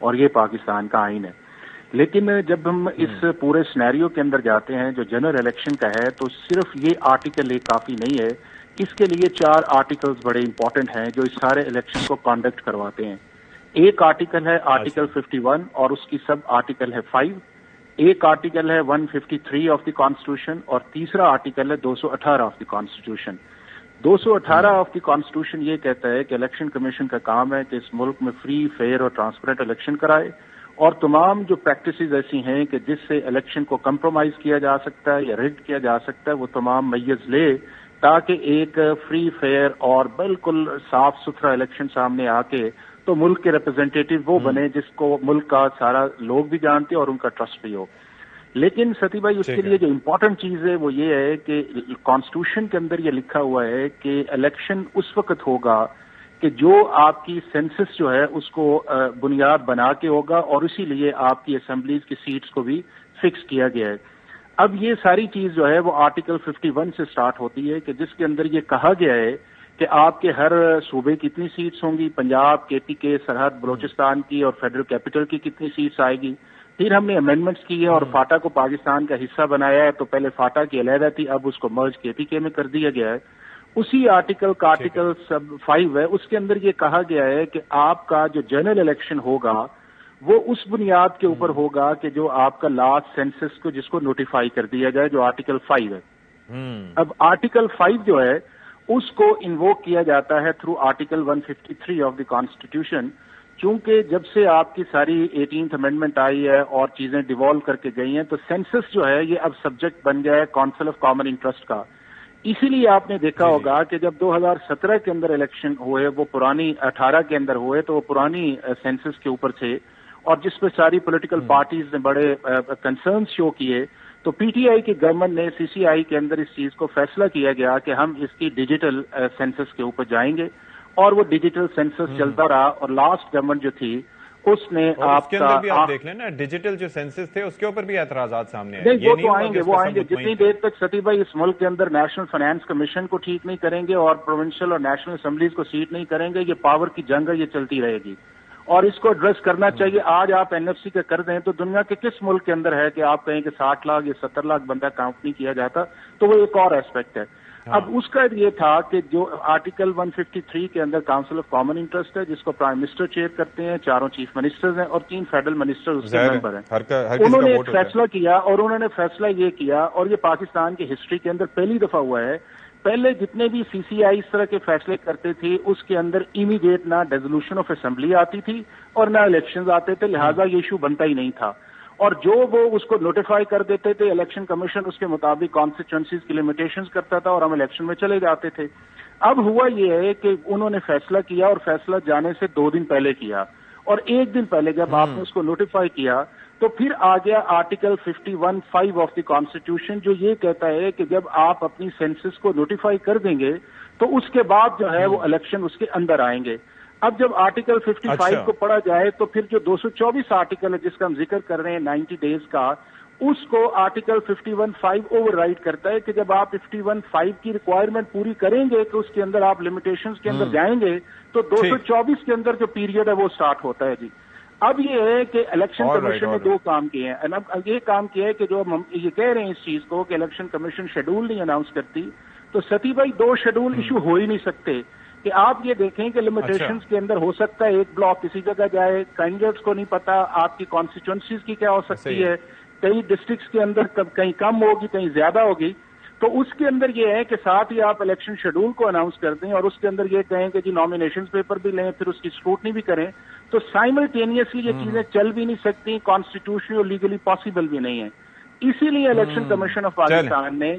اور یہ پاکستان کا آئین ہے. لیکن جب ہم اس پورے سینیریو کے اندر جاتے ہیں جو جنرل الیکشن کا ہے تو صرف یہ آرٹیکل ایک کافی نہیں ہے. اس کے لیے 4 آرٹیکلز بڑے امپورٹنٹ ہیں جو اس سارے الیکشن کو کنڈکٹ کرواتے ہیں. ایک آرٹیکل ہے آرٹیکل 51 اور اس کی سب آرٹیکل ہے 5. ایک آرٹیکل ہے 153 آف دی کانسٹیٹیوشن اور تیسرا آرٹیکل ہے 218 of the constitution. 218 of the constitution یہ کہتا ہے کہ الیکشن کمیشن کا کام ہے کہ اس ملک میں فری، فیئر اور ٹرانسپیرنٹ الیکشن کرائے، اور تمام جو پریکٹسز ایسی ہیں کہ جس سے الیکشن کو کمپرومائز کیا جا سکتا ہے یا ریگ کیا جا سکتا ہے وہ تمام میز لے، تاکہ ایک فری، فیئر اور بالکل صاف ستھرا الیکشن سامنے آ کے تو ملک کے ریپرزینٹیٹو وہ بنے جس کو ملک کا سارا لوگ بھی جانتے اور ان کا ٹرسٹ بھی ہو. لیکن ستی بھائی اس کے لیے جو امپورٹنٹ چیز ہے وہ یہ ہے کہ کانسٹیٹیوشن کے اندر یہ لکھا ہوا ہے کہ الیکشن اس وقت ہوگا کہ جو آپ کی سینسس جو ہے اس کو بنیاد بنا کے ہوگا، اور اسی لیے آپ کی اسمبلیز کی سیٹس کو بھی فکس کیا گیا ہے. اب یہ ساری چیز جو ہے وہ آرٹیکل 51 سے سٹارٹ ہوتی ہے کہ جس کے اندر یہ کہا گیا ہے کہ آپ کے ہر صوبے کی کتنی سیٹس ہوں گی، پنجاب، کے پی کے، سرحد بلوچستان کی اور فیڈرل کیپٹل کی کتنی سیٹس آئے گی. پھر ہم نے امینڈمنٹس کی ہے اور فاٹا کو پاکستان کا حصہ بنایا ہے. تو پہلے فاٹا کی علیحدہ تھی، اب اس کو مرج کے پی کے میں کر دیا گیا ہے. اسی آرٹیکل کا آرٹیکل 5 ہے، اس کے اندر یہ کہا گیا ہے کہ آپ کا جو جنرل الیکشن ہوگا وہ اس بنیاد کے اوپر ہوگا کہ جو آپ کا لاسٹ سینسس کو جس کو نوٹیفائی کر دیا جائے، جو آرٹیکل 5 ہے. اب آرٹیکل 5 جو ہے اس کو انووک کیا جاتا ہے through article 153 of the constitution. چونکہ جب سے آپ کی ساری 18th امینڈمنٹ آئی ہے اور چیزیں ڈیوالو کر کے گئی ہیں تو سینسس جو ہے یہ اب سبجیکٹ بن گیا ہے کونسل آف کامن انٹرسٹ کا. اسی لیے آپ نے دیکھا ہوگا کہ جب 2017 کے اندر الیکشن ہوئے وہ پرانی 18 کے اندر ہوئے تو وہ پرانی سینسس کے اوپر تھے اور جس پہ ساری پولیٹیکل پارٹیز نے بڑے کنسرنز شو کیے. تو پی ٹی آئی کی گورنمنٹ نے سی سی آئی کے اندر اس چیز کو فیصلہ کیا گیا کہ ہم اس کی ڈیجیٹل سینسس کے اوپر جائیں گے اور وہ ڈیجیٹل سینسس چلتا رہا. اور لاسٹ گورنمنٹ جو تھی اس نے آپ کے اندر بھی آپ دیکھ لیں نا ڈیجیٹل جو سینسس تھے اس کے اوپر بھی اعتراضات سامنے آئے. نہیں وہ تو آئیں گے جتنی دیر تک ستی بھائی اس ملک کے اندر نیشنل فائنانس کمیشن کو ٹھیک نہیں کریں گے اور پروونشل اور نیشنل اسمبلیز کو سیٹ نہیں کریں گے، یہ پاور کی جنگ ہے، یہ چلتی رہے گی اور اس کو ایڈریس کرنا چاہیے. آج آپ این ایف سی کا کر دیں تو دنیا کے کس ملک کے اندر ہے کہ آپ کہیں کہ 60 لاکھ یا 70 لاکھ بندہ کاؤنٹ نہیں کیا جاتا؟ تو وہ ایک اور ایسپیکٹ ہے. اب اس کا یہ تھا کہ جو آرٹیکل 153 کے اندر کاؤنسل آف کامن انٹرسٹ ہے جس کو پرائم منسٹر چیئر کرتے ہیں، 4 چیف منسٹرز ہیں اور 3 فیڈرل منسٹر اس کے ممبر ہیں. انہوں نے ایک فیصلہ کیا اور انہوں نے فیصلہ یہ کیا اور یہ پاکستان کی ہسٹری کے اندر پہلی دفعہ ہوا ہے. پہلے جتنے بھی سی سی آئی اس طرح کے فیصلے کرتے تھے اس کے اندر امیڈیٹ نہ ڈیزولوشن آف اسمبلی آتی تھی اور نہ الیکشنز آتے تھے، لہٰذا یہ ایشو بنتا ہی نہیں تھا. اور جو وہ اس کو نوٹیفائی کر دیتے تھے الیکشن کمیشن اس کے مطابق کانسٹیچوئنسیز کی لمیٹیشنز کرتا تھا اور ہم الیکشن میں چلے جاتے تھے. اب ہوا یہ ہے کہ انہوں نے فیصلہ کیا اور فیصلہ جانے سے 2 دن پہلے کیا اور 1 دن پہلے جب آپ نے اس کو نوٹیفائی کیا تو پھر آ گیا آرٹیکل 51(5) آف دی کانسٹیٹیوشن جو یہ کہتا ہے کہ جب آپ اپنی سینسس کو نوٹیفائی کر دیں گے تو اس کے بعد جو ہے وہ الیکشن اس کے اندر آئیں گے. اب جب آرٹیکل 55 کو پڑھا جائے تو پھر جو 224 آرٹیکل ہے جس کا ہم ذکر کر رہے ہیں 90 ڈیز کا، اس کو آرٹیکل 51(5) اوور رائڈ کرتا ہے کہ جب آپ 51(5) کی ریکوائرمنٹ پوری کریں گے تو اس کے اندر آپ لمیٹیشنز کے اندر جائیں گے تو 224 کے اندر جو پیریڈ ہے وہ سٹارٹ ہوتا ہے. جی اب یہ ہے کہ الیکشن کمیشن نے 2 کام کیے ہیں. اب یہ کام کیا ہے کہ جو ہم یہ کہہ رہے ہیں اس چیز کو کہ الیکشن کمیشن شیڈول نہیں اناؤنس کرتی تو ستی بھائی 2 شیڈول ایشو ہو ہی نہیں سکتے. کہ آپ یہ دیکھیں کہ لمیٹیشنز کے اندر ہو سکتا ہے ایک بلاک کسی جگہ جائے، کینڈیڈیٹس کو نہیں پتا آپ کی کانسٹیچوئنسیز کی کیا ہو سکتی ہے، کئی ڈسٹرکٹس کے اندر کہیں کم ہوگی کہیں زیادہ ہوگی. تو اس کے اندر یہ ہے کہ ساتھ ہی آپ الیکشن شیڈول کو اناؤنس کر دیں اور اس کے اندر یہ کہیں کہ جی نامینیشنز پیپر بھی لیں پھر اس کی اسکروٹنی بھی کریں. تو سائملٹینیسلی یہ چیزیں چل بھی نہیں سکتی، کانسٹیٹیوشنلی اور لیگلی پاسبل بھی نہیں ہے. اسی لیے الیکشن کمیشن آف پاکستان نے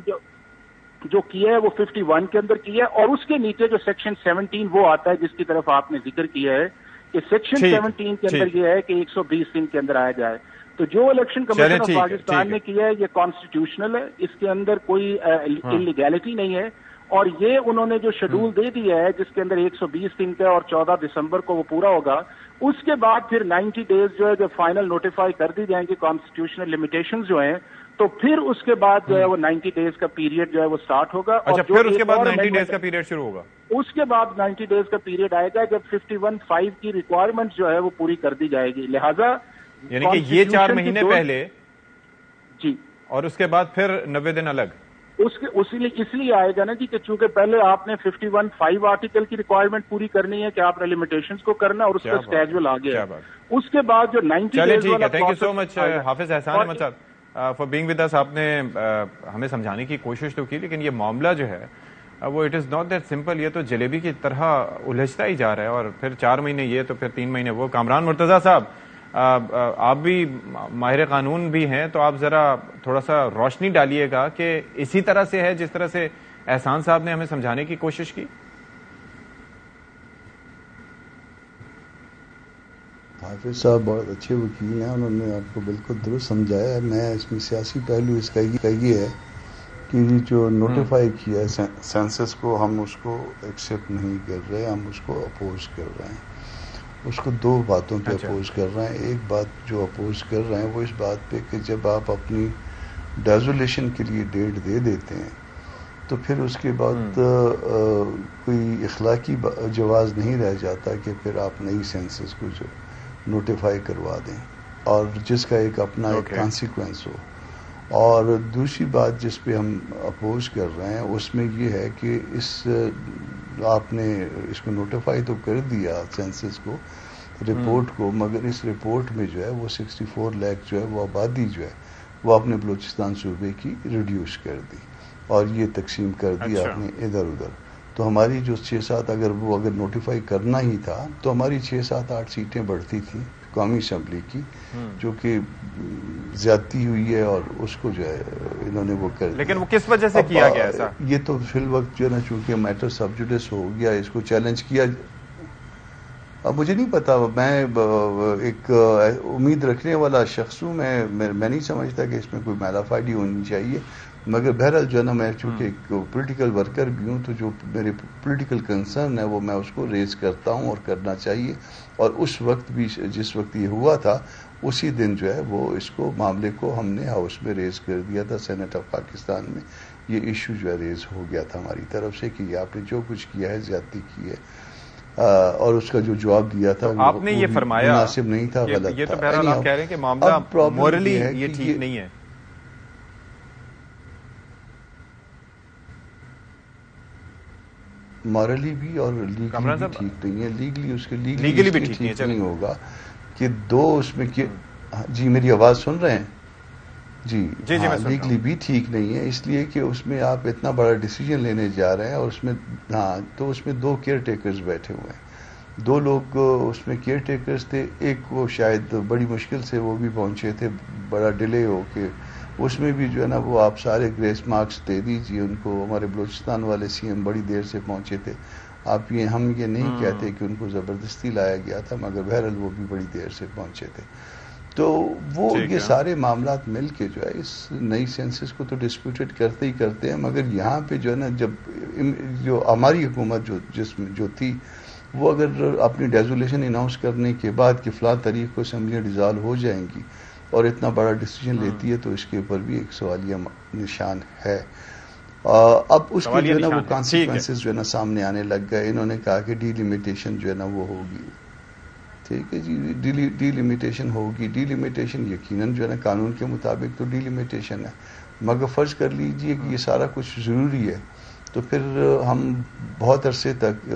جو کیا ہے وہ 51 کے اندر کیا ہے اور اس کے نیچے جو سیکشن 17 وہ آتا ہے جس کی طرف آپ نے ذکر کیا ہے کہ سیکشن 17 کے اندر یہ ہے کہ 120 دن کے اندر آیا جائے. تو جو الیکشن کمیشن آف پاکستان نے کیا ہے یہ کانسٹیٹیوشنل ہے، اس کے اندر کوئی انلیگیلٹی نہیں ہے. اور یہ انہوں نے جو شیڈول دے دیا ہے جس کے اندر 120 دن کا اور 14 دسمبر کو وہ پورا ہوگا، اس کے بعد پھر 90 ڈیز جو ہے جب فائنل نوٹیفائی کر دی جائیں گی کانسٹیٹیوشنل لمیٹیشنز جو ہیں تو پھر اس کے بعد جو ہے وہ 90 ڈیز کا پیریڈ جو ہے وہ سٹارٹ ہوگا. اچھا, پھر اس کے بعد 90 ڈیز کا پیریڈ شروع ہوگا. اس کے بعد 90 ڈیز کا پیریڈ آئے گا جب 51(5) کی ریکوائرمنٹ جو ہے وہ پوری کر دی جائے گی. لہذا یعنی کہ یہ 4 مہینے پہلے جی, اور اس کے بعد پھر 90 دن الگ. اس لیے آئے گا نا جی کہ چونکہ پہلے آپ نے 51(5) آرٹیکل کی ریکوائرمنٹ پوری کرنی ہے کہ آپ نے لمیٹیشنز کو کرنا, اور اس کا اسکیجول آ گیا. اس کے بعد جو 90 چلے ڈیز ٹھیک ہے. تھینک یو سو مچ حافظ احسان احمد صاحب فار بینگ ود اس. آپ نے ہمیں سمجھانے کی کوشش تو کی, لیکن یہ معاملہ جو ہے وہ it is not that simple. یہ تو جلیبی کی طرح الجھتا ہی جا رہا ہے, اور پھر 4 مہینے یہ تو پھر 3 مہینے وہ. کامران مرتضیٰ صاحب, آپ بھی ماہر قانون بھی ہیں, تو آپ ذرا تھوڑا سا روشنی ڈالیے گا کہ اسی طرح سے ہے جس طرح سے احسان صاحب نے ہمیں سمجھانے کی کوشش کی. حافظ صاحب بہت اچھے وکیل ہیں, انہوں نے آپ کو بالکل درست سمجھایا ہے. میں اس میں سیاسی پہلو اس کا یہ ہے کہ جو نوٹیفائی کیا ہے سینسس کو, ہم اس کو ایکسیپٹ نہیں کر رہے, ہم اس کو اپوز کر رہے ہیں. اس کو 2 باتوں پہ اپوز کر رہے ہیں. ایک بات جو اپوز کر رہے ہیں وہ اس بات پہ کہ جب آپ اپنی ڈیزولیشن کے لیے ڈیٹ دے دیتے ہیں تو پھر اس کے بعد کوئی اخلاقی جواز نہیں رہ جاتا کہ پھر آپ نئی سینسس کو جو نوٹیفائی کروا دیں, اور جس کا ایک اپنا ایک کانسیکوینس ہو. اور دوسری بات جس پہ ہم اپوز کر رہے ہیں اس میں یہ ہے کہ آپ نے اس کو نوٹیفائی تو کر دیا سینسس کو, رپورٹ کو, مگر اس رپورٹ میں جو ہے وہ 64 لاکھ جو ہے وہ آبادی جو ہے وہ آپ نے بلوچستان صوبے کی ریڈیوس کر دی, اور یہ تقسیم کر دی آپ نے ادھر ادھر. تو ہماری جو 6-7 اگر نوٹیفائی کرنا ہی تھا تو ہماری 6-7-8 سیٹیں بڑھتی تھیں قومی اسمبلی کی, جو کہ زیادتی ہوئی ہے, اور اس کو جو ہے انہوں نے وہ کر دیا. لیکن وہ کس وجہ سے کیا گیا ایسا؟ یہ تو فی الوقت جو ہے نا چونکہ میٹر سب جوڈس ہو گیا, اس کو چیلنج کیا. اب مجھے نہیں پتا, میں ایک امید رکھنے والا شخص ہوں, میں نہیں سمجھتا کہ اس میں کوئی میلافائڈی ہونی چاہیے. مگر بہرحال جو ہے نا میں چونکہ ایک پولیٹیکل ورکر بھی ہوں, تو جو میرے پولیٹیکل کنسرن ہے وہ میں اس کو ریز کرتا ہوں, اور کرنا چاہیے. اور اس وقت بھی جس وقت یہ ہوا تھا اسی دن جو ہے وہ اس کو معاملے کو ہم نے ہاؤس میں ریز کر دیا تھا. سینٹ آف پاکستان میں یہ ایشو جو ہے ریز ہو گیا تھا ہماری طرف سے کہ یہ آپ نے جو کچھ کیا ہے زیادتی کی ہے, اور اس کا جو جواب دیا تھا آپ نے یہ فرمایا مناسب نہیں تھا, غلط تھا. یہ تو بہرحال آپ کہہ رہے ہیں کہ معاملہ مورلی یہ ٹھیک نہیں ہے. مورلی بھی اور لیگلی بھی ٹھیک نہیں ہے. لیگلی اس کے لیگلی بھی ٹھیک نہیں ہوگا کہ 2 اس میں جی میری آواز سن رہے ہیں؟ جی لیگلی بھی ٹھیک نہیں ہے, اس لیے کہ اس میں آپ اتنا بڑا ڈیسیجن لینے جا رہے ہیں, اور اس میں تو اس میں 2 کیئر ٹیکرز بیٹھے ہوئے ہیں. 2 لوگ اس میں کیئر ٹیکرز تھے. ایک وہ شاید بڑی مشکل سے وہ بھی پہنچے تھے, بڑا ڈیلے ہو کے. اس میں بھی جو ہے نا وہ آپ سارے گریس مارکس دے دیجیے ان کو. ہمارے بلوچستان والے CM بڑی دیر سے پہنچے تھے. ہم یہ نہیں کہتے کہ ان کو زبردستی لایا گیا تھا, مگر بہرحال وہ بھی بڑی دیر سے پہنچے تھے. تو وہ یہ سارے معاملات مل کے جو ہے اس نئی سینسس کو تو ڈسپیوٹڈ کرتے ہی کرتے ہیں. مگر یہاں پہ جو ہے نا جب جو ہماری حکومت جو تھی وہ اگر اپنی ڈیزولیشن اناؤنس کرنے کے بعد کہ فلاں تاریخ کو اسمبلیاں ڈیزالو ہو جائیں گی اور اتنا بڑا ڈیسیجن لیتی ہے, تو اس کے اوپر بھی ایک سوالیہ نشان ہے. اب اس کے جو ہے نا وہ کانسیکوینسز جو ہے نا سامنے آنے لگ گئے. انہوں نے کہا کہ ڈی لمیٹیشن جو ہے نا وہ ہوگی. ٹھیک ہے جی, ڈی لمیٹیشن ہوگی. ڈی لمیٹیشن یقیناً جو ہے نا قانون کے مطابق تو ڈی لمیٹیشن ہے, مگر فرض کر لیجئے کہ یہ سارا کچھ ضروری ہے, تو پھر ہم بہت عرصے تک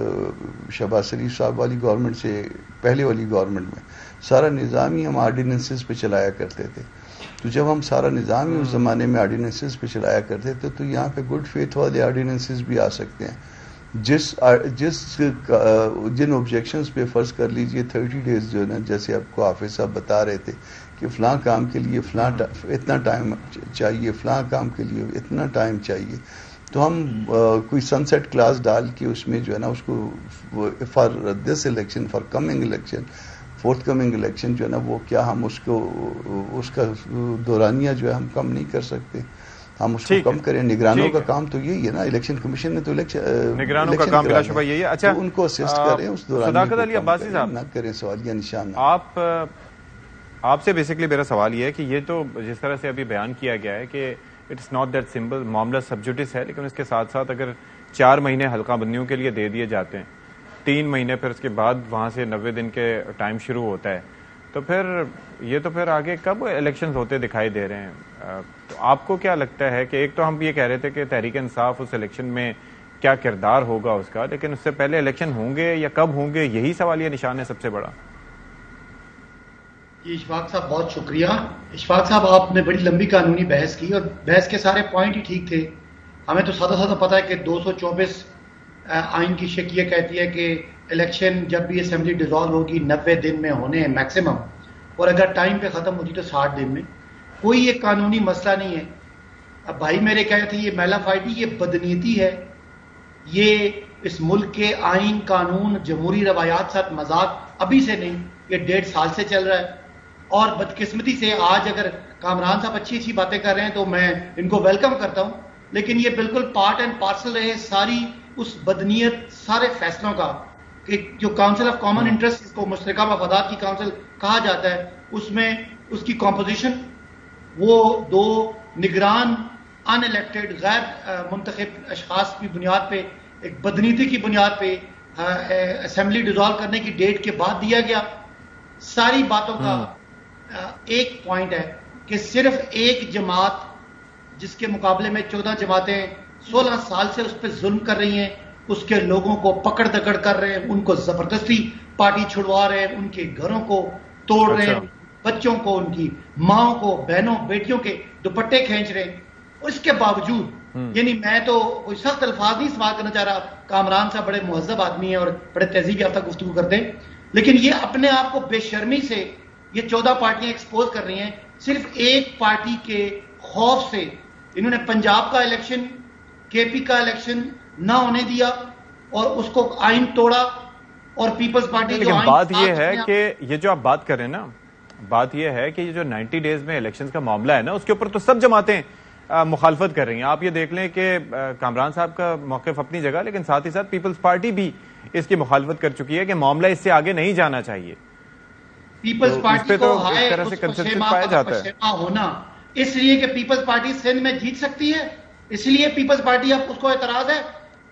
شہباز شریف صاحب والی گورنمنٹ سے پہلے والی گورنمنٹ میں سارا نظام ہی ہم آرڈیننسز پہ چلایا کرتے تھے. تو جب ہم سارا نظام ہی اس زمانے میں آرڈیننسز پہ چلایا کرتے تھے تو یہاں پہ گڈ فیتھ والے آرڈیننسز بھی آ سکتے ہیں. جن آبجیکشنز پہ فرض کر لیجئے 30 ڈیز جو ہے نا, جیسے آپ کو حافظ صاحب بتا رہے تھے کہ فلاں کام کے لیے اتنا ٹائم چاہیے, فلاں کام کے لیے اتنا ٹائم چاہیے, تو ہم کوئی سن سیٹ کلاس ڈال کے اس میں جو ہے نا اس کو for this election, for coming election, forthcoming election جو ہے نا وہ کیا ہم اس کا دورانیہ جو ہے ہم کم نہیں کر سکتے, ہم اس کو کم کریں. نگرانوں کا کام تو یہی ہے نا, الیکشن کمیشن نے تو نگرانوں کا کام بلا شبہ یہی ہے. اچھا, ان کو اسسٹ کریں اس دورانیہ صداقت علی عباسی صاحب نہ کریں سوالیہ نشان. آپ آپ سے بیسکلی میرا سوال یہ ہے کہ یہ تو جس طرح سے ابھی بیان کیا گیا ہے کہ اٹس ناٹ دیٹ سمپل، معاملہ سب جوڈس ہے، لیکن اس کے ساتھ ساتھ اگر 4 مہینے حلقہ بندیوں کے لیے دے دیے جاتے ہیں، 3 مہینے پھر اس کے بعد وہاں سے 90 دن کے ٹائم شروع ہوتا ہے، تو پھر یہ تو پھر آگے کب الیکشنز ہوتے دکھائی دے رہے ہیں؟ تو آپ کو کیا لگتا ہے کہ ایک تو ہم یہ کہہ رہے تھے کہ تحریک انصاف اس الیکشن میں کیا کردار ہوگا اس کا، لیکن اس سے پہلے الیکشن ہوں گے یا کب ہوں گے، یہی سوالیہ نشان ہے سب سے بڑا؟ جی اشفاق صاحب بہت شکریہ۔ اشفاق صاحب آپ نے بڑی لمبی قانونی بحث کی اور بحث کے سارے پوائنٹ ہی ٹھیک تھے۔ ہمیں تو سادہ پتہ ہے کہ 224 آئین کی شک یہ کہتی ہے کہ الیکشن جب بھی اسمبلی ڈیزالو ہوگی 90 دن میں ہونے ہیں میکسیمم، اور اگر ٹائم پہ ختم ہوتی تو 60 دن میں۔ کوئی یہ قانونی مسئلہ نہیں ہے۔ اب بھائی میرے کہہ رہے تھے یہ میلا فائٹی، یہ بدنیتی ہے، یہ اس ملک کے آئین قانون جمہوری روایات ساتھ مذاق ابھی سے نہیں، یہ 1.5 سال سے چل رہا ہے۔ اور بدقسمتی سے آج اگر کامران صاحب اچھی باتیں کر رہے ہیں تو میں ان کو ویلکم کرتا ہوں، لیکن یہ بالکل پارٹ اینڈ پارسل رہے ساری اس بدنیت سارے فیصلوں کا کہ جو کاؤنسل آف کامن انٹرسٹ، اس کو مشترکہ مفادات کی کاؤنسل کہا جاتا ہے، اس میں اس کی کمپوزیشن وہ 2 نگران ان الیکٹڈ غیر منتخب اشخاص کی بنیاد پہ، ایک بدنیتی کی بنیاد پہ اسمبلی ڈیزالو کرنے کی ڈیٹ کے بعد دیا گیا۔ ساری باتوں کا ایک پوائنٹ ہے کہ صرف ایک جماعت جس کے مقابلے میں 14 جماعتیں 16 سال سے اس پہ ظلم کر رہی ہیں، اس کے لوگوں کو پکڑ دکڑ کر رہے ہیں، ان کو زبردستی پارٹی چھڑوا رہے ہیں، ان کے گھروں کو توڑ رہے ہیں، بچوں کو، ان کی ماں کو، بہنوں بیٹیوں کے دوپٹے کھینچ رہے ہیں۔ اس کے باوجود یعنی میں تو کوئی سخت الفاظ نہیں استعمال کرنا چاہ رہا، کامران صاحب بڑے مہذب آدمی ہیں اور بڑے تہذیب یافتہ گفتگو کرتے ہیں، لیکن یہ اپنے آپ کو بے شرمی سے یہ 14 پارٹیاں ایکسپوز کر رہی ہیں صرف ایک پارٹی کے خوف سے۔ انہوں نے پنجاب کا الیکشن، کے پی کا الیکشن نہ ہونے دیا اور اس کو آئین توڑا، اور پیپلز پارٹی لیکن بات یہ ہے کہ یہ جو آپ بات کر رہے ہیں نا، بات یہ ہے کہ یہ جو 90 ڈیز میں الیکشنز کا معاملہ ہے نا، اس کے اوپر تو سب جماعتیں مخالفت کر رہی ہیں۔ آپ یہ دیکھ لیں کہ کامران صاحب کا موقف اپنی جگہ، لیکن ساتھ ہی ساتھ پیپلز پارٹی بھی اس کی مخالفت کر چکی ہے کہ معاملہ اس سے آگے نہیں جانا چاہیے۔ پیپلز پارٹی کو ہونا اس لیے کہ پیپلز پارٹی سندھ میں جیت سکتی ہے، اس لیے پیپلز پارٹی اب اس کو اعتراض ہے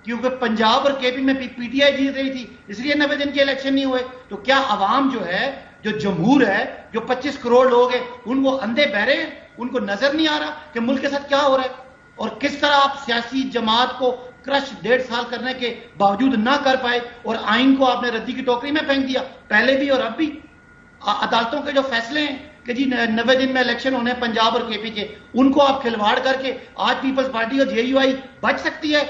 کیونکہ پنجاب اور کے پی میں پی ٹی آئی جیت رہی تھی، اس لیے 90 دن کے الیکشن نہیں ہوئے۔ تو کیا عوام جو ہے، جو جمہور ہے، جو 25 کروڑ لوگ ہیں، ان کو اندھے بہرے ہیں؟ ان کو نظر نہیں آ رہا کہ ملک کے ساتھ کیا ہو رہا ہے؟ اور کس طرح آپ سیاسی جماعت کو کرش 1.5 سال کرنے کے باوجود نہ کر پائے اور آئین کو آپ نے ردی کی ٹوکری میں پھینک دیا، پہلے بھی اور اب بھی۔ عدالتوں کے جو فیصلے ہیں کہ جی 90 دن میں الیکشن ہونے پنجاب اور کے پی کے، ان کو آپ کھلواڑ کر کے آج پیپلز پارٹی اور جے یو آئی بچ سکتی ہے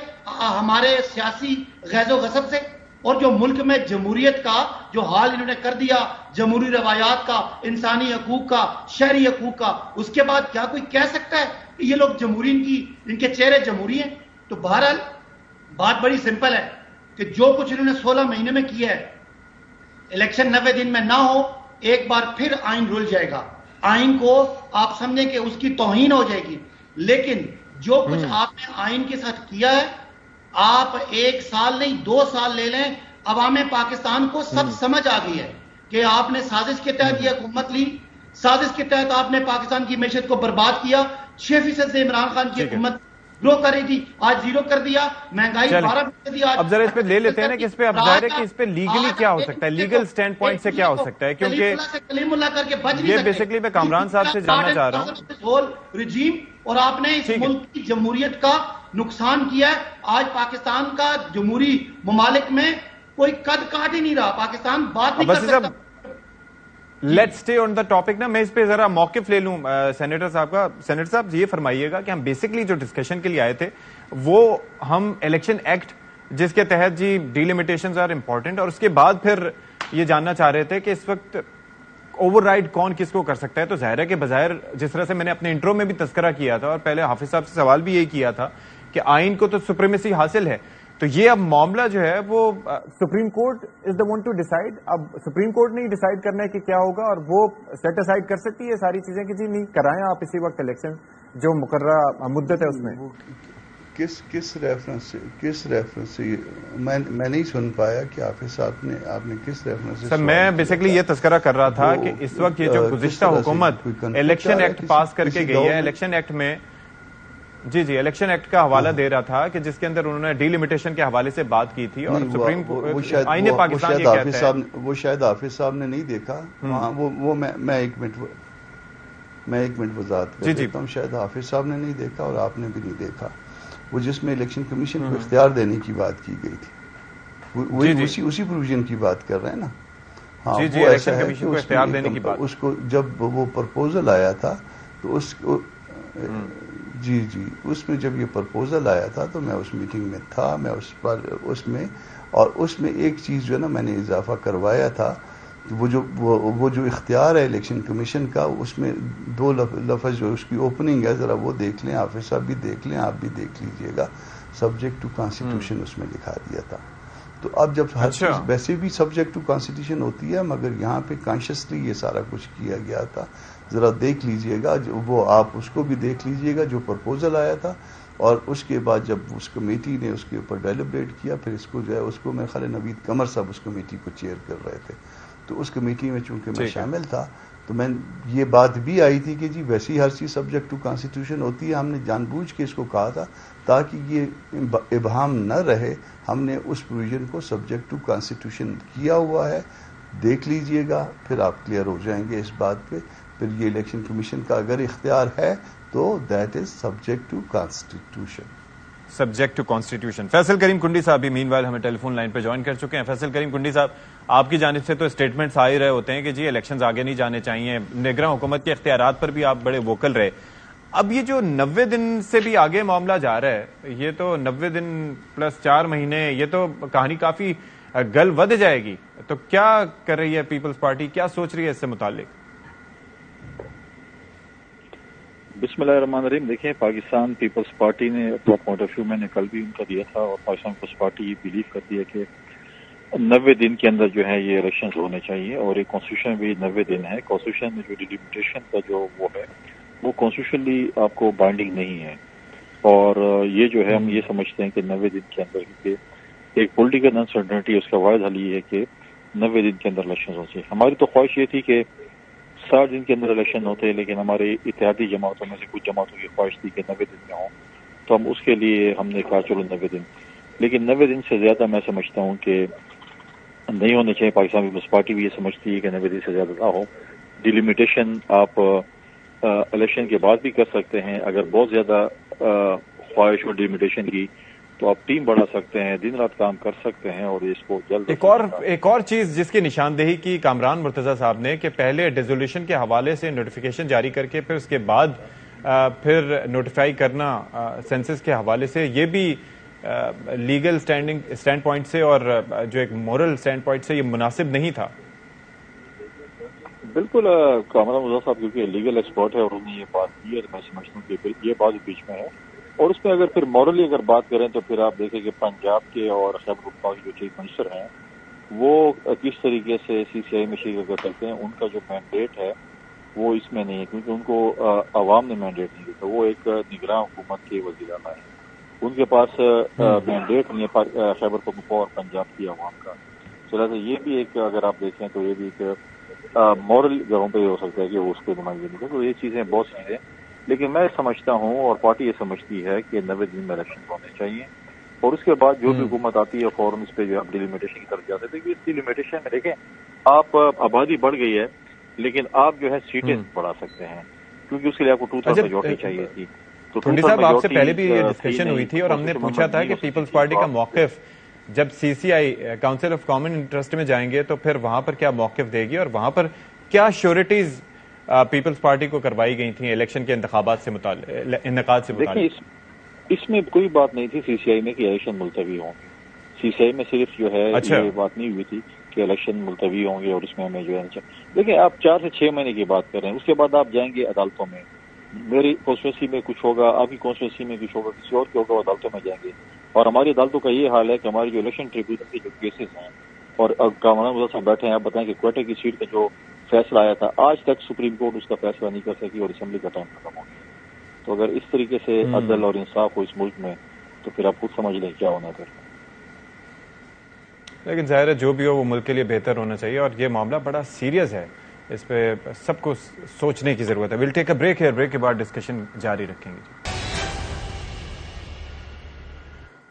ہمارے سیاسی غیظ و غصب سے؟ اور جو ملک میں جمہوریت کا جو حال انہوں نے کر دیا، جمہوری روایات کا، انسانی حقوق کا، شہری حقوق کا، اس کے بعد کیا کوئی کہہ سکتا ہے کہ یہ لوگ جمہوری ان کے چہرے جمہوری ہیں؟ تو بہرحال بات بڑی سمپل ہے کہ جو کچھ انہوں نے 16 مہینے میں کیا ہے، الیکشن 90 دن میں نہ ہو، ایک بار پھر آئین رول جائے گا۔ آئین کو آپ سمجھیں کہ اس کی توہین ہو جائے گی، لیکن جو کچھ آپ نے آئین کے ساتھ کیا ہے، آپ 1 سال نہیں 2 سال لے لیں، عوام پاکستان کو سب سمجھ آ گئی ہے کہ آپ نے سازش کے تحت یہ حکومت لی، سازش کے تحت آپ نے پاکستان کی معیشت کو برباد کیا، 6% سے عمران خان کی حکومت گرو کر رہی تھی، آج 0 کر دیا، مہنگائی 12%۔ اب ذرا اس پہ لے لیتے ہیں نا کہ اس پہ اب ظاہر ہے کہ اس پہ لیگلی کیا ہو سکتا ہے، لیگل سٹینڈ پوائنٹ سے کیا ہو سکتا ہے، کیونکہ یہ بیسکلی میں کامران صاحب سے جاننا چاہ رہا ہوں رجیم، اور آپ نے اس ملک کی جمہوریت کا نقصان کیا ہے۔ آج پاکستان کا جمہوری ممالک میں کوئی قد کاٹ ہی نہیں رہا، پاکستان بات نہیں کر سکتا۔ Let's stay on the topic نا، میں اس پہ ذرا موقف لے لوں سینیٹر صاحب کا۔ سینیٹر صاحب یہ فرمائیے گا کہ ہم بیسکلی جو ڈسکشن کے لیے آئے تھے وہ ہم الیکشن ایکٹ جس کے تحت جی ڈیلیمیٹیشنز آر امپورٹنٹ، اور اس کے بعد پھر یہ جاننا چاہ رہے تھے کہ اس وقت اوور رائڈ کون کس کو کر سکتا ہے۔ تو ظاہر ہے کہ بظاہر جس طرح سے میں نے اپنے انٹرو میں بھی تذکرہ کیا تھا اور پہلے حافظ صاحب سے سوال بھی یہی کیا تھا کہ آئین کو تو سپریمیسی حاصل ہے، تو یہ اب معاملہ جو ہے وہ supreme court is the one to decide. اب سپریم کورٹ نے ڈیسائیڈ کرنا ہے کہ کیا ہوگا، اور وہ سیٹ اسائڈ کر سکتی ہے ساری چیزیں کہ جی نہیں کرائیں آپ اسی وقت الیکشن جو مقررہ مدت ہے اس میں۔ کس ریفرنس سے میں نہیں سن پایا کہ حافظ صاحب نے آپ نے کس ریفرنس سے. سر میں بیسکلی یہ تذکرہ کر رہا تھا کہ اس وقت یہ جو گزشتہ حکومت الیکشن ایکٹ پاس کر کے گئی ہے، الیکشن ایکٹ میں جی الیکشن ایکٹ کا حوالہ دے رہا تھا کہ جس کے اندر انہوں نے ڈی لمیٹیشن کے حوالے سے بات کی تھی، اور سپریم آئین پاکستان یہ کہتا ہے. وہ شاید حافظ صاحب نے نہیں دیکھا. وہ میں ایک منٹ وضاحت کر دیتا ہوں. شاید حافظ صاحب نے نہیں دیکھا اور آپ نے بھی نہیں دیکھا. وہ جس میں الیکشن کمیشن کو اختیار دینے کی بات کی گئی تھی، اسی پروویژن کی بات کر رہے ہیں نا. ہاں جی الیکشن کمیشن کو اختیار دینے کی بات. اس کو جب وہ پرپوزل آیا تھا تو اس جی اس میں جب یہ پرپوزل آیا تھا تو میں اس میٹنگ میں تھا. میں اس میں ایک چیز جو ہے نا میں نے اضافہ کروایا تھا. وہ جو اختیار ہے الیکشن کمیشن کا، اس میں 2 لفظ جو اس کی اوپننگ ہے ذرا وہ دیکھ لیں. حافظ صاحب بھی دیکھ لیں، آپ بھی دیکھ لیجئے گا. سبجیکٹ ٹو کانسٹیٹیوشن اس میں لکھا دیا تھا. تو اب جب ہر چیز ویسے بھی سبجیکٹ ٹو کانسٹیٹیوشن ہوتی ہے، مگر یہاں پہ کانشیسلی یہ سارا کچھ کیا گیا تھا. ذرا دیکھ لیجئے گا، وہ آپ اس کو بھی دیکھ لیجئے گا جو پرپوزل آیا تھا. اور اس کے بعد جب اس کمیٹی نے اس کے اوپر ڈیلیبریٹ کیا، پھر اس کو جو ہے اس کو میرے خیال نوید قمر صاحب اس کمیٹی کو چیئر کر رہے تھے. تو اس کمیٹی میں چونکہ میں شامل تھا تو میں یہ بات بھی آئی تھی کہ جی ویسی ہر چیز سبجیکٹ ٹو کانسٹیٹیوشن ہوتی ہے. ہم نے جان بوجھ کے اس کو کہا تھا تاکہ یہ ابہام نہ رہے. ہم نے اس پروویژن کو سبجیکٹ ٹو کانسٹیٹیوشن کیا ہوا ہے. دیکھ لیجئے گا، پھر آپ کلیئر ہو جائیں گے اس بات پہ. پھر یہ الیکشن کمیشن کا اگر اختیار ہے تو that is subject to constitution. Subject to constitution. Faisal Karim Kundi صاحب بھی مین وائل ہمیں ٹیلی فون لائن پہ جوائن کر چکے ہیں. فیصل کریم کنڈی صاحب، آپ کی جانب سے تو اسٹیٹمنٹس آ ہی رہے ہوتے ہیں کہ جی الیکشنز آگے نہیں جانے چاہیے. نگراں حکومت کے اختیارات پر بھی آپ بڑے ووکل رہے. اب یہ جو 90 دن سے بھی آگے معاملہ جا رہا ہے، یہ تو 90 دن پلس 4 مہینے، یہ تو کہانی کافی گل ود جائے گی. تو کیا کر رہی ہے پیپلز پارٹی، کیا سوچ رہی ہے اس سے متعلق؟ بسم اللہ الرحمن الرحیم. دیکھیں، پاکستان پیپلز پارٹی نے اپنا پوائنٹ آف ویو میں نے کل بھی ان کا دیا تھا، اور پاکستان پیپلز پارٹی یہ بلیو کرتی ہے کہ 90 دن کے اندر جو ہے یہ الیکشنز ہونے چاہیے. اور یہ کانسٹیٹیوشن بھی 90 دن ہے. کانسٹیٹیوشن میں جو ڈیلیمیٹیشن کا جو وہ ہے وہ کانسٹیٹیوشنلی آپ کو بائنڈنگ نہیں ہے. اور یہ جو ہے ہم یہ سمجھتے ہیں کہ 90 دن کے اندر کیونکہ ایک پولیٹیکل انسرٹنٹی، اس کا واحد حل یہ ہے کہ 90 دن کے اندر الیکشنز ہونے چاہیے. ہماری تو خواہش یہ تھی کہ 60 دن کے اندر الیکشن ہوتے، لیکن ہمارے اتحادی جماعتوں میں سے کچھ جماعتوں کی خواہش تھی کہ 90 دن میں ہوں. تو ہم اس کے لیے ہم نے کہا چلو 90 دن. لیکن 90 دن سے زیادہ میں سمجھتا ہوں کہ نہیں ہونے چاہیے. پاکستان پیپلز پارٹی بھی یہ سمجھتی ہے کہ 90 دن سے زیادہ نہ ہو. ڈیلیمیٹیشن آپ الیکشن کے بعد بھی کر سکتے ہیں. اگر بہت زیادہ خواہش ہو ڈیلیمیٹیشن کی تو آپ ٹیم بڑھا سکتے ہیں، دن رات کام کر سکتے ہیں، اور اس کو جلد. ایک اور چیز جس کی نشاندہی کی کامران مرتضی صاحب نے کہ پہلے ڈیزولوشن کے حوالے سے نوٹیفیکیشن جاری کر کے پھر اس کے بعد پھر نوٹیفائی کرنا سینسس کے حوالے سے، یہ بھی لیگل اسٹینڈ پوائنٹ سے اور جو ایک مورل اسٹینڈ پوائنٹ سے یہ مناسب نہیں تھا. بالکل کامران مرتضی صاحب کیونکہ لیگل ایکسپرٹ ہے اور انہوں نے یہ بات کی ہے، میں سمجھتا ہوں کہ یہ بات بیچ میں ہے. اور اس میں اگر پھر مورلی اگر بات کریں تو پھر آپ دیکھیں کہ پنجاب کے اور خیبر پختونخوا کے جو چیف منسٹر ہیں وہ کس طریقے سے سی سی آئی میں شرکت کرتے ہیں. ان کا جو مینڈیٹ ہے وہ اس میں نہیں ہے، کیونکہ ان کو عوام نے مینڈیٹ نہیں دیتا. وہ ایک نگراں حکومت کے وزیر اعلیٰ ہیں، ان کے پاس مینڈیٹ نہیں ہے خیبر پختونخوا اور پنجاب کی عوام کا. لہٰذا یہ بھی ایک اگر آپ دیکھیں تو یہ بھی ایک مورل جگہوں پہ ہو سکتا ہے کہ وہ اس پہ نمائندگی نہیں کرے. تو یہ چیزیں بہت چیزیں، لیکن میں سمجھتا ہوں اور پارٹی یہ سمجھتی ہے کہ 90 دن میں الیکشن ہونے چاہیے. اور اس کے بعد جو بھی حکومت آتی ہے فوراً اس پہ جو آپ ڈیلیمیٹیشن کی طرف جاتے ہیں. اس ڈیلیمیٹیشن میں دیکھیں آپ آبادی بڑھ گئی ہے لیکن آپ جو ہے سیٹیں بڑھا سکتے ہیں، کیونکہ اس کے لیے آپ کو 2/3 میجورٹی چاہیے تھی. تو کنڈی صاحب آپ سے پہلے بھی یہ ڈسکشن ہوئی تھی اور ہم نے پوچھا تھا کہ پیپلز پارٹی کا موقف جب سی سی آئی کاؤنسل آف کامن انٹرسٹ میں جائیں گے تو پھر وہاں پر کیا موقف دے گی اور وہاں پر کیا شیورٹیز پیپلز پارٹی کو کروائی گئی تھیں الیکشن کے انتخابات سے انعقاد سے متعلق؟ دیکھیں اس میں کوئی بات نہیں تھی سی سی آئی میں کہ الیکشن ملتوی ہوں گے. سی سی آئی میں صرف جو ہے یہ بات نہیں ہوئی تھی کہ الیکشن ملتوی ہوں گے اور اس میں ہمیں جو ہے دیکھیں آپ 4 سے 6 مہینے کی بات کر رہے ہیں. اس کے بعد آپ جائیں گے عدالتوں میں. میری کانسٹیچوئنسی میں کچھ ہوگا، آپ کی کانسٹیچوئنسی میں کچھ ہوگا، کسی اور کے ہوگا، عدالتوں میں جائیں گے. اور ہماری عدالتوں کا یہ حال ہے کہ ہماری جو الیکشن ٹریبیونل کے جو کیسز ہیں اور کامران مرتضی صاحب بیٹھے ہیں، آپ بتائیں کہ کوئٹہ کی سیٹ کا جو فیصلہ آیا تھا آج تک سپریم کورٹ اس کا فیصلہ نہیں کر سکی اور اسمبلی کا ٹائم ختم ہو گیا. تو اگر اس طریقے سے عدل اور انصاف ہو اس ملک میں تو پھر آپ خود سمجھ لیں کیا ہونا پھر. لیکن ظاہر ہے جو بھی ہو وہ ملک کے لیے بہتر ہونا چاہیے، اور یہ معاملہ بڑا سیریس ہے، اس پہ سب کو سوچنے کی ضرورت ہے. ویل ٹیک اے بریک ہے، بریک کے بعد ڈسکشن جاری رکھیں گے.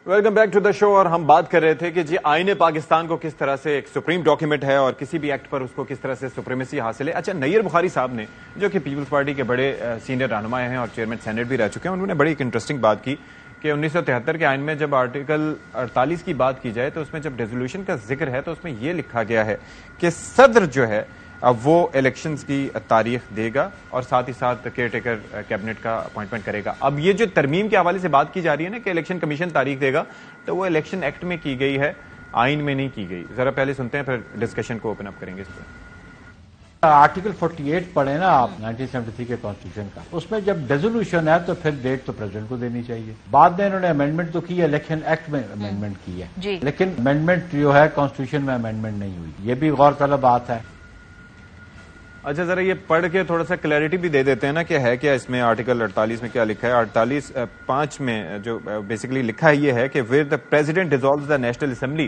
ویلکم بیک ٹو دا شو. اور ہم بات کر رہے تھے کہ جی آئین پاکستان کو کس طرح سے ایک سپریم ڈاکیومنٹ ہے اور کسی بھی ایکٹ پر اس کو کس طرح سے سپریمیسی حاصل ہے. اچھا، نیر بخاری صاحب نے جو کہ پیپلز پارٹی کے بڑے سینئر رہنما ہیں اور چیئرمین سینیٹ بھی رہ چکے ہیں، انہوں نے بڑی ایک انٹرسٹنگ بات کی کہ 1973 کے آئین میں جب آرٹیکل 48 کی بات کی جائے تو اس میں جب ریزولوشن کا ذکر ہے تو اس میں یہ لکھا گیا ہے کہ صدر جو ہے اب وہ الیکشنز کی تاریخ دے گا اور ساتھ ہی ساتھ کیئر ٹیکر کیبنٹ کا اپوائنٹمنٹ کرے گا. اب یہ جو ترمیم کے حوالے سے بات کی جا رہی ہے نا کہ الیکشن کمیشن تاریخ دے گا، تو وہ الیکشن ایکٹ میں کی گئی ہے، آئین میں نہیں کی گئی. ذرا پہلے سنتے ہیں پھر ڈسکشن کو اوپن اپ کریں گے اس پہ. آرٹیکل 48 پڑھیں نا آپ 1973 کے کانسٹیٹیوشن کا، اس میں جب ڈیزولوشن ہے تو پھر ڈیٹ تو پریزیڈنٹ کو دینی چاہیے. بعد میں انہوں نے امینڈمنٹ تو کی ہے، الیکشن ایکٹ میں امینڈمنٹ کی ہے، لیکن امینڈمنٹ جو ہے کانسٹیٹیوشن میں امینڈمنٹ نہیں ہوئی. یہ بھی غور طلب بات ہے. اچھا، ذرا یہ پڑھ کے تھوڑا سا کلیئرٹی بھی دے دیتے ہیں نا کہ ہے کیا اس میں آرٹیکل 48 میں کیا لکھا ہے. 48(5) میں جو بیسیکلی لکھا ہے یہ ہے کہ where the president dissolves the national assembly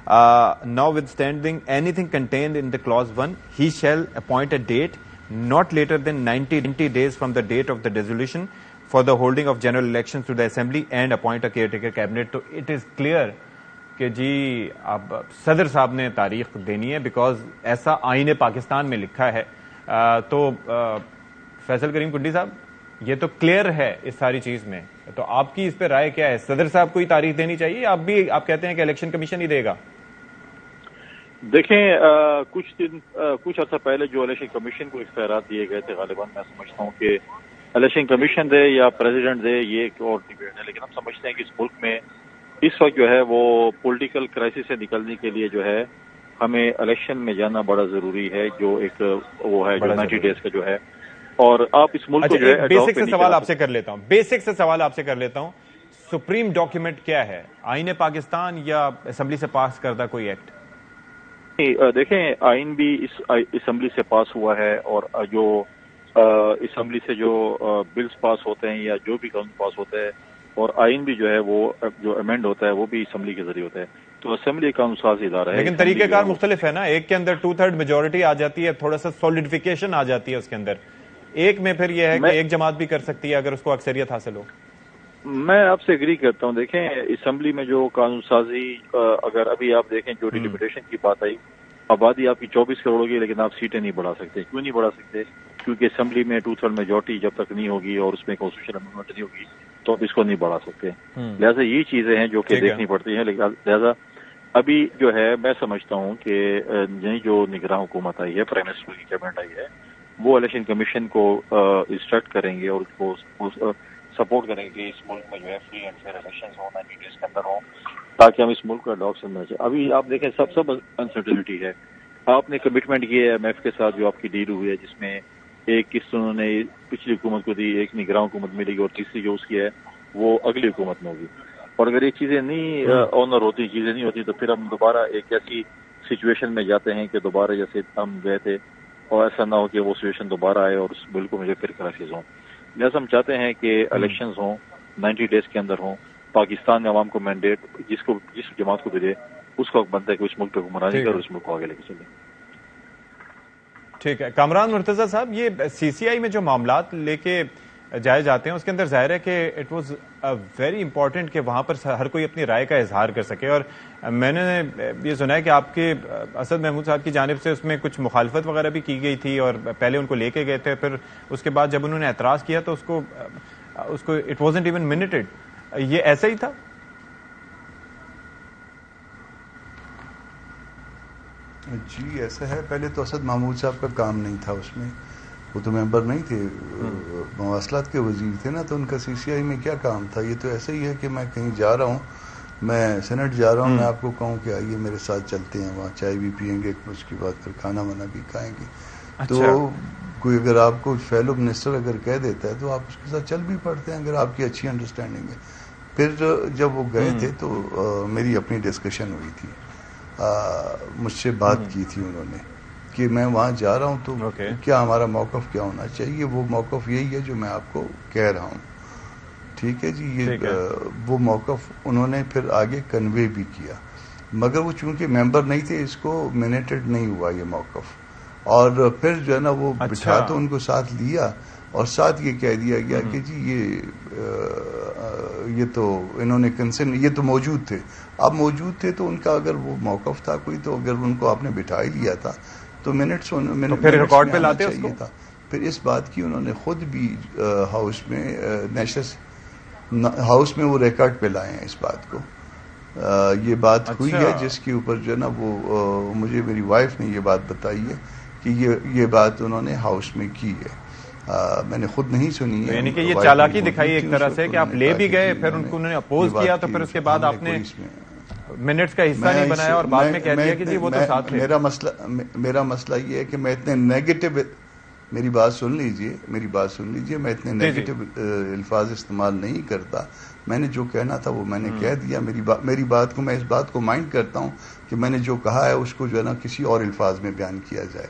notwithstanding anything contained in the clause 1, he shall appoint a date not later than 90 days from the date of the dissolution for the holding of general elections to the assembly and appoint a caretaker cabinet. تو it is clear کہ جی اب صدر صاحب نے تاریخ دینی ہے because ایسا آئین پاکستان میں لکھا ہے. تو فیصل کریم کنڈی صاحب، یہ تو کلیئر ہے اس ساری چیز میں، تو آپ کی اس پہ رائے کیا ہے؟ صدر صاحب کو ہی تاریخ دینی چاہیے، آپ کہتے ہیں کہ الیکشن کمیشن ہی دے گا؟ دیکھیں کچھ عرصہ پہلے جو الیکشن کمیشن کو اختیارات دیے گئے تھے، غالباً میں سمجھتا ہوں کہ الیکشن کمیشن دے یا پریزیڈنٹ دے، یہ ایک اور ڈیبیٹ ہے. لیکن ہم سمجھتے ہیں کہ اس ملک میں اس وقت جو ہے وہ پولیٹیکل کرائسس سے نکلنے کے لیے جو ہے ہمیں الیکشن میں جانا بڑا ضروری ہے، جو ایک وہ ہے جو 90 ڈیز کا جو ہے. اور آپ اس ملک کو جو ہے بیسک سے سوال آپ سے کر لیتا ہوں، سپریم ڈاکیومنٹ کیا ہے؟ آئین پاکستان یا اسمبلی سے پاس کردہ کوئی ایکٹ؟ دیکھیں، آئین بھی اس اسمبلی سے پاس ہوا ہے، اور جو اسمبلی سے جو بلز پاس ہوتے ہیں یا جو بھی قانون پاس ہوتا ہے، اور آئین بھی جو ہے وہ جو امینڈ ہوتا ہے وہ بھی اسمبلی کے ذریعے ہوتا ہے. تو اسمبلی قانون ساز ادارہ ہے، لیکن طریقہ کار مختلف ہے نا. ایک کے اندر 2/3 میجورٹی آ جاتی ہے، تھوڑا سا سولیڈیفیکیشن آ جاتی ہے اس کے اندر. ایک میں پھر یہ ہے کہ ایک جماعت بھی کر سکتی ہے اگر اس کو اکثریت حاصل ہو. میں آپ سے اگری کرتا ہوں. دیکھیں، اسمبلی میں جو قانون سازی، اگر ابھی آپ دیکھیں جو ڈیلیمیٹیشن کی بات آئی، آبادی آپ کی 24 کروڑ ہوگی لیکن آپ سیٹیں نہیں بڑھا سکتے. کیوں نہیں بڑھا سکتے؟ کیونکہ اسمبلی میں 2/3 میجورٹی جب تک نہیں ہوگی اور اس میں کانسٹیٹیوشن امینڈمنٹ نہیں ہوگی تو آپ اس کو نہیں بڑھا سکتے. لہٰذا یہ چیزیں ہیں جو کہ دیکھنی پڑتی ہیں. لہٰذا ابھی جو ہے میں سمجھتا ہوں کہ یعنی جو نگراں حکومت آئی ہے، پرائم منسٹر کی کیبنٹ آئی ہے، وہ الیکشن کمیشن کو انسٹرکٹ کریں گے اور اس کو سپورٹ کریں گے کہ اس ملک میں جو ہے فری اینڈ فیئر الیکشن ہوں، 90 ڈیز کے اندر ہوں، تاکہ ہم اس ملک کا ڈاکسن میں جائیں. ابھی آپ دیکھیں سب انسرٹینٹی ہے. آپ نے کمٹمنٹ کی ہے ایم ایف کے ساتھ جو آپ کی ڈیل ہوئی ہے، جس میں ایک قسط انہوں نے پچھلی حکومت کو دی، ایک نگراں حکومت ملے گی، اور تیسری جو اس کی ہے وہ اگلی حکومت میں ہوگی. اور اگر یہ چیزیں نہیں آنر ہوتی، چیزیں نہیں ہوتی، تو پھر ہم دوبارہ ایک ایسی سچویشن میں جاتے ہیں کہ دوبارہ جیسے ہم گئے تھے، اور ایسا نہ ہو کہ وہ سچویشن دوبارہ آئے اور اس ملک میں جو پھر کرائسس ہوں. لہٰذا ہم چاہتے ہیں کہ الیکشنز ہوں، 90 ڈیز کے اندر ہوں. پاکستان عوام کو مینڈیٹ جس جماعت کو دے اس کو بنتا ہے کہ اس ملک پہ حکمرانی کر اس ملک کو آگے لے کے چلے. ٹھیک ہے. کامران مرتضیٰ صاحب، یہ سی سی آئی میں جو معاملات لے کے جائے جاتے ہیں اس کے اندر ظاہر ہے کہ اٹ واز ویری امپورٹنٹ کہ وہاں پر ہر کوئی اپنی رائے کا اظہار کر سکے. اور میں نے یہ سنا ہے کہ آپ کے اسد محمود صاحب کی جانب سے اس میں کچھ مخالفت وغیرہ بھی کی گئی تھی، اور پہلے ان کو لے کے گئے تھے، پھر اس کے بعد جب انہوں نے اعتراض کیا تو اس کو اٹ وازنٹ ایون منٹڈ. یہ ایسا ہی تھا؟ جی ایسا ہے. پہلے تو اسد محمود صاحب کا کام نہیں تھا اس میں، وہ تو ممبر نہیں تھے، مواصلات کے وزیر تھے نا، تو ان کا سی سی آئی میں کیا کام تھا؟ یہ تو ایسا ہی ہے کہ میں کہیں جا رہا ہوں، میں سینٹ جا رہا ہوں، میں آپ کو کہوں کہ آئیے میرے ساتھ چلتے ہیں، وہاں چائے بھی پئیں گے، اس کے بعد پھر کھانا وانا بھی کھائیں گے. تو کوئی اگر آپ کو فیلو منسٹر اگر کہہ دیتا ہے تو آپ اس کے ساتھ چل بھی پڑتے ہیں اگر آپ کی اچھی انڈرسٹینڈنگ ہے. پھر جب وہ گئے تھے تو میری اپنی ڈسکشن ہوئی تھی، مجھ سے بات کی تھی انہوں نے کہ میں وہاں جا رہا ہوں تو کیا ہمارا موقف کیا ہونا چاہیے. وہ موقف یہی ہے جو میں آپ کو کہہ رہا ہوں. ٹھیک ہے جی. یہ وہ موقف انہوں نے پھر آگے کنوے بھی کیا، مگر وہ چونکہ ممبر نہیں تھے اس کو مینیٹڈ نہیں ہوا یہ موقف. اور پھر جو ہے نا وہ بٹھا تو ان کو ساتھ لیا اور ساتھ یہ کہہ دیا گیا کہ جی یہ تو انہوں نے کنسرن، یہ تو موجود تھے. اب موجود تھے تو ان کا اگر وہ موقف تھا کوئی، تو اگر ان کو آپ نے بٹھا ہی لیا تھا تو منٹس پھر ریکارڈ پہ لاتے چاہیے تھا. پھر اس بات کی انہوں نے خود بھی ہاؤس میں نیشنل ہاؤس میں وہ ریکارڈ پہ لائے ہیں اس بات کو. یہ بات ہوئی ہے جس کے اوپر جو ہے نا وہ مجھے میری وائف نے یہ بات بتائی ہے کہ یہ بات انہوں نے ہاؤس میں کی ہے. میں نے خود نہیں سنی ہے. یعنی کہ یہ چالاکی دکھائی ایک طرح سے کہ آپ لے بھی گئے، پھر ان کو انہوں نے اپوز کیا، تو پھر اس کے بعد آپ نے منٹس کا حصہ نہیں بنایا اور بعد میں کہہ دیا کہ جی وہ تو ساتھ تھے. میرا مسئلہ یہ ہے کہ میں اتنے نیگیٹو، میری بات سن لیجئے، میں اتنے نیگیٹو الفاظ استعمال نہیں کرتا. میں نے جو کہنا تھا وہ میں نے کہہ دیا. میری بات کو، میں اس بات کو مائنڈ کرتا ہوں کہ میں نے جو کہا ہے اس کو جو ہے نا کسی اور الفاظ میں بیان کیا جائے.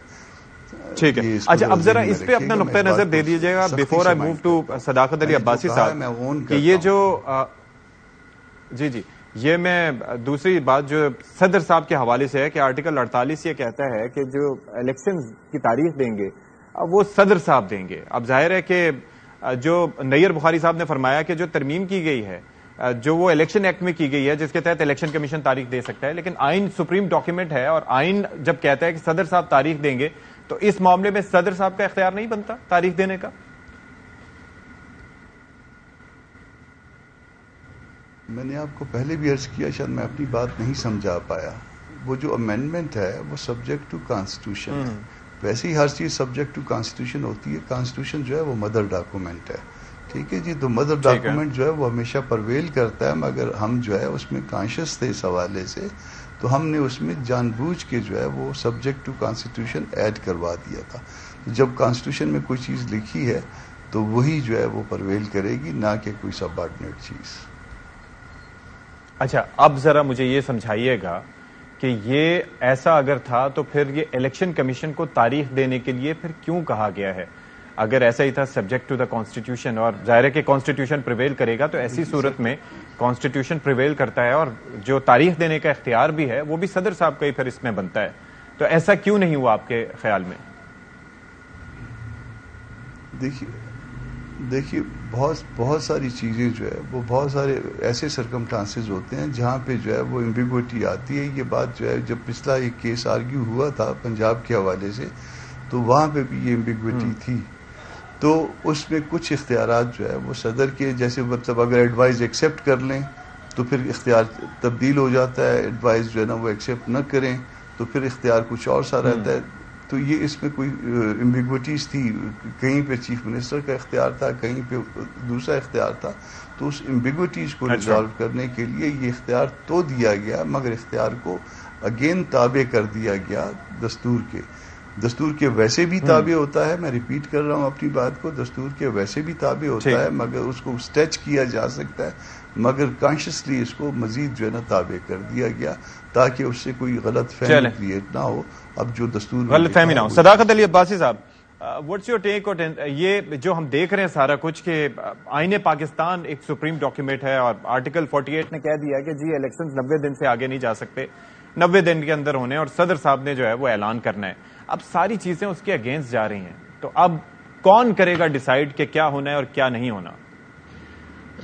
ٹھیک ہے. اچھا اب ذرا اس پہ اپنا نقطہ نظر دے دیجیے گا بیفور آئی موو ٹو صداقت علی عباسی صاحب، کہ یہ جو جی یہ میں دوسری بات جو صدر صاحب کے حوالے سے ہے کہ آرٹیکل 48 یہ کہتا ہے کہ جو الیکشنز کی تاریخ دیں گے وہ صدر صاحب دیں گے. اب ظاہر ہے کہ جو نیر بخاری صاحب نے فرمایا کہ جو ترمیم کی گئی ہے جو وہ الیکشن ایکٹ میں کی گئی ہے جس کے تحت الیکشن کمیشن تاریخ دے سکتا ہے، لیکن آئین سپریم ڈاکیومنٹ ہے اور آئین جب کہتا ہے کہ صدر صاحب تاریخ دیں گے تو اس معاملے میں صدر صاحب کا اختیار نہیں بنتا تاریخ دینے کا؟ میں نے آپ کو پہلے بھی عرض کیا، شاید میں اپنی بات نہیں سمجھا پایا. وہ جو امینڈمنٹ ہے وہ سبجیکٹ ٹو کانسٹیٹیوشن ہے. ویسے ہی ہر چیز سبجیکٹ ٹو کانسٹیٹیوشن ہوتی ہے. کانسٹیٹیوشن جو ہے وہ مدر ڈاکومنٹ ہے. ٹھیک ہے جی. تو مدر ڈاکومنٹ جو ہے وہ ہمیشہ پرویل کرتا ہے، مگر ہم جو ہے اس میں کانشیس تھے اس حوالے سے، تو ہم نے اس میں جان بوجھ کے جو ہے وہ سبجیکٹ ٹو کانسٹیٹیوشن ایڈ کروا دیا تھا. جب کانسٹیٹیوشن میں کوئی چیز لکھی ہے تو وہی جو ہے وہ پرویل کرے گی، نہ کہ کوئی سب آرڈینیٹ چیز. اچھا اب ذرا مجھے یہ سمجھائیے گا کہ یہ ایسا اگر تھا تو پھر یہ الیکشن کمیشن کو تاریخ دینے کے لیے پھر کیوں کہا گیا ہے؟ اگر ایسا ہی تھا سبجیکٹ ٹو دا کانسٹیٹیوشن، اور ظاہر ہے کہ کانسٹیٹیوشن پریویل کرے گا، تو ایسی صورت میں کانسٹیٹیوشن پریویل کرتا ہے اور جو تاریخ دینے کا اختیار بھی ہے وہ بھی صدر صاحب کا ہی پھر اس میں بنتا ہے. تو ایسا کیوں نہیں ہوا آپ کے خیال میں؟ دیکھیے بہت ساری چیزیں جو ہے وہ بہت سارے ایسے سرکمٹانسز ہوتے ہیں جہاں پہ جو ہے وہ ایمبیگوٹی آتی ہے. یہ بات جو ہے جب پچھلا ایک کیس آرگیو ہوا تھا پنجاب کے حوالے سے، تو وہاں پہ بھی یہ ایمبیگوٹی تھی. تو اس میں کچھ اختیارات جو ہے وہ صدر کے، جیسے مطلب اگر ایڈوائز ایکسیپٹ کر لیں تو پھر اختیار تبدیل ہو جاتا ہے، ایڈوائز جو ہے نا وہ ایکسیپٹ نہ کریں تو پھر اختیار کچھ اور سا رہتا ہے. تو یہ اس میں کوئی ایمبیگوٹیز تھی، کہیں پہ چیف منسٹر کا اختیار تھا، کہیں پہ دوسرا اختیار تھا. تو اس ایمبیگوٹیز کو ریزالو کرنے کے لیے یہ اختیار تو دیا گیا، مگر اختیار کو اگین تابع کر دیا گیا دستور کے ویسے بھی تابع ہوتا ہے. میں ریپیٹ کر رہا ہوں اپنی بات کو، دستور کے ویسے بھی تابع ہوتا ہے، مگر اس کو اسٹیچ کیا جا سکتا ہے، مگر کانشیسلی اس کو مزید جو ہے نا تابع کر دیا گیا تاکہ اس سے کوئی غلط فہمی کریٹ نہ ہو. اب جو دستور غلط فہمی نہ ہو. صداقت علی عباسی صاحب، واٹس یور ٹیک؟ یہ جو ہم دیکھ رہے ہیں سارا کچھ کہ آئین پاکستان ایک سپریم ڈاکیومنٹ ہے اور آرٹیکل 48 نے کہہ دیا کہ جی الیکشن 90 دن سے آگے نہیں جا سکتے، 90 دن کے اندر ہونے، اور صدر صاحب نے جو ہے وہ اعلان کرنا ہے. اب ساری چیزیں اس کے اگینسٹ جا رہی ہیں، تو اب کون کرے گا ڈیسائیڈ کہ کیا ہونا ہے اور کیا نہیں ہونا؟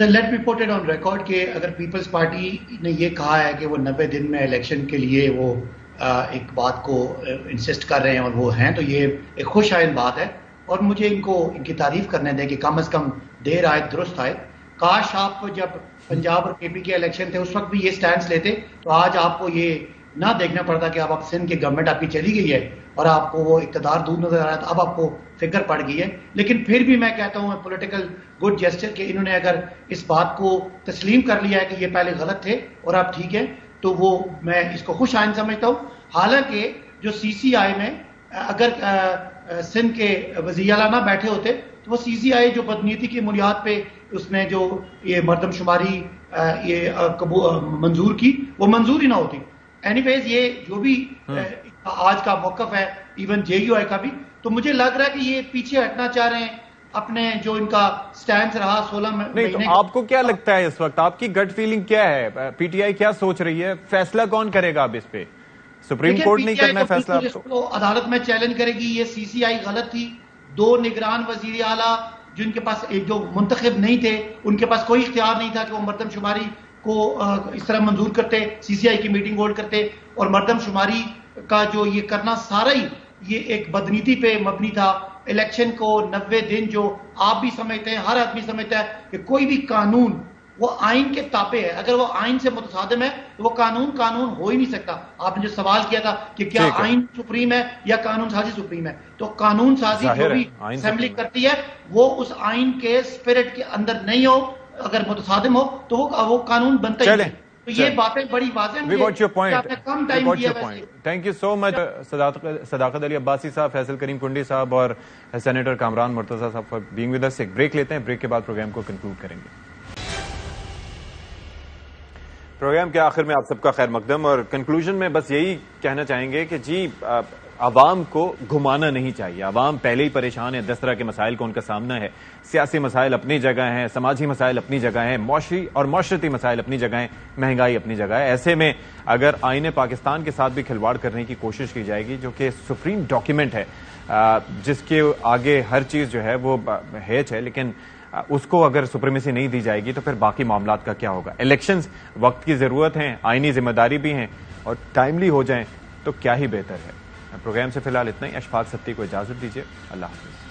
Let me put it on record کہ اگر پیپلز پارٹی نے یہ کہا ہے کہ وہ 90 دن میں الیکشن کے لیے وہ ایک بات کو انسسٹ کر رہے ہیں اور وہ ہیں، تو یہ ایک خوش آئند بات ہے اور مجھے ان کی تعریف کرنے دیں کہ کم از کم دیر آئے درست آئے. کاش آپ جب پنجاب اور کے پی کے الیکشن تھے اس وقت بھی یہ سٹینڈز لیتے تو آج آپ کو یہ نہ دیکھنا پڑتا کہ اب سندھ کی گورنمنٹ آپ کی چلی گئی ہے اور آپ کو وہ اقتدار دور نظر آ رہا ہے، اب آپ کو فکر پڑ گئی ہے. لیکن پھر بھی میں کہتا ہوں پولیٹیکل گڈ جسٹر کہ انہوں نے اگر اس بات کو تسلیم کر لیا ہے کہ یہ پہلے غلط تھے اور اب ٹھیک ہے، تو وہ میں اس کو خوش آئند سمجھتا ہوں. حالانکہ جو سی سی آئی میں اگر سندھ کے وزیر اعلیٰ نہ بیٹھے ہوتے تو وہ سی سی آئی جو بدنیتی کی بنیاد پہ اس میں جو یہ مردم شماری یہ منظور کی، وہ منظور ہی نہ ہوتی. اینی ویز یہ جو بھی آج کا موقف ہے ایون جے یو آئی کا بھی، تو مجھے لگ رہا ہے کہ یہ پیچھے ہٹنا چاہ رہے ہیں اپنے جو ان کا سٹینس رہا 16 مہینے. نہیں تو آپ کو کیا لگتا ہے اس وقت، آپ کی گٹ فیلنگ کیا ہے؟ پی ٹی آئی کیا سوچ رہی ہے؟ فیصلہ کون کرے گا اب اس پہ؟ سپریم کورٹ نہیں کرنا ہے فیصلہ؟ اس کو عدالت میں چیلنج کرے گی. یہ سی سی آئی غلط تھی. 2 نگران وزیر اعلیٰ جن کے پاس جو منتخب نہیں تھے، ان کے پاس کوئی اختیار نہیں تھا کہ وہ مردم شماری کو اس طرح منظور کرتے، سی سی آئی کی میٹنگ ہولڈ کرتے. اور مردم شماری کا جو یہ کرنا سارا ہی یہ ایک بدنیتی پہ مبنی تھا. الیکشن کو 90 دن، جو آپ بھی سمجھتے ہیں، ہر آدمی سمجھتا ہے کہ کوئی بھی قانون وہ آئین کے تابع ہے. اگر وہ آئین سے متصادم ہے تو وہ قانون ہو ہی نہیں سکتا. آپ نے جو سوال کیا تھا کہ کیا آئین سپریم ہے یا قانون سازی سپریم ہے، تو قانون سازی جو بھی اسمبلی کرتی ہے وہ اس آئین کے اسپرٹ کے اندر نہیں ہو، اگر متصادم ہو تو وہ قانون بنتا ہی نہیں. تو یہ باتیں بڑی واضح ہیں. کم ٹائم دیا. تھینک یو سو مچ صداقت علی عباسی صاحب، فیصل کریم کنڈی صاحب اور سینیٹر کامران مرتضیٰ صاحب فار بینگ ود اس. ایک بریک لیتے ہیں، بریک کے بعد پروگرام کو کنکلوڈ کریں گے. پروگرام کے آخر میں آپ سب کا خیر مقدم، اور کنکلوژن میں بس یہی کہنا چاہیں گے کہ جی عوام کو گھمانا نہیں چاہیے. عوام پہلے ہی پریشان ہے، 10 طرح کے مسائل کو ان کا سامنا ہے. سیاسی مسائل اپنی جگہ ہیں، سماجی مسائل اپنی جگہ ہیں، معاشی اور معاشرتی مسائل اپنی جگہ ہیں، مہنگائی اپنی جگہ ہے. ایسے میں اگر آئین پاکستان کے ساتھ بھی کھلواڑ کرنے کی کوشش کی جائے گی، جو کہ سپریم ڈاکیومنٹ ہے جس کے آگے ہر چیز جو ہے وہ ہیچ ہے، لیکن اس کو اگر سپریمیسی نہیں دی جائے گی تو پھر باقی معاملات کا کیا ہوگا؟ الیکشنز وقت کی ضرورت ہیں، آئینی ذمہ داری بھی ہیں، اور ٹائملی ہو جائیں تو کیا ہی بہتر ہے. پروگرام سے فی الحال اتنا ہی. اشفاق ستی کو اجازت دیجیے. اللہ حافظ.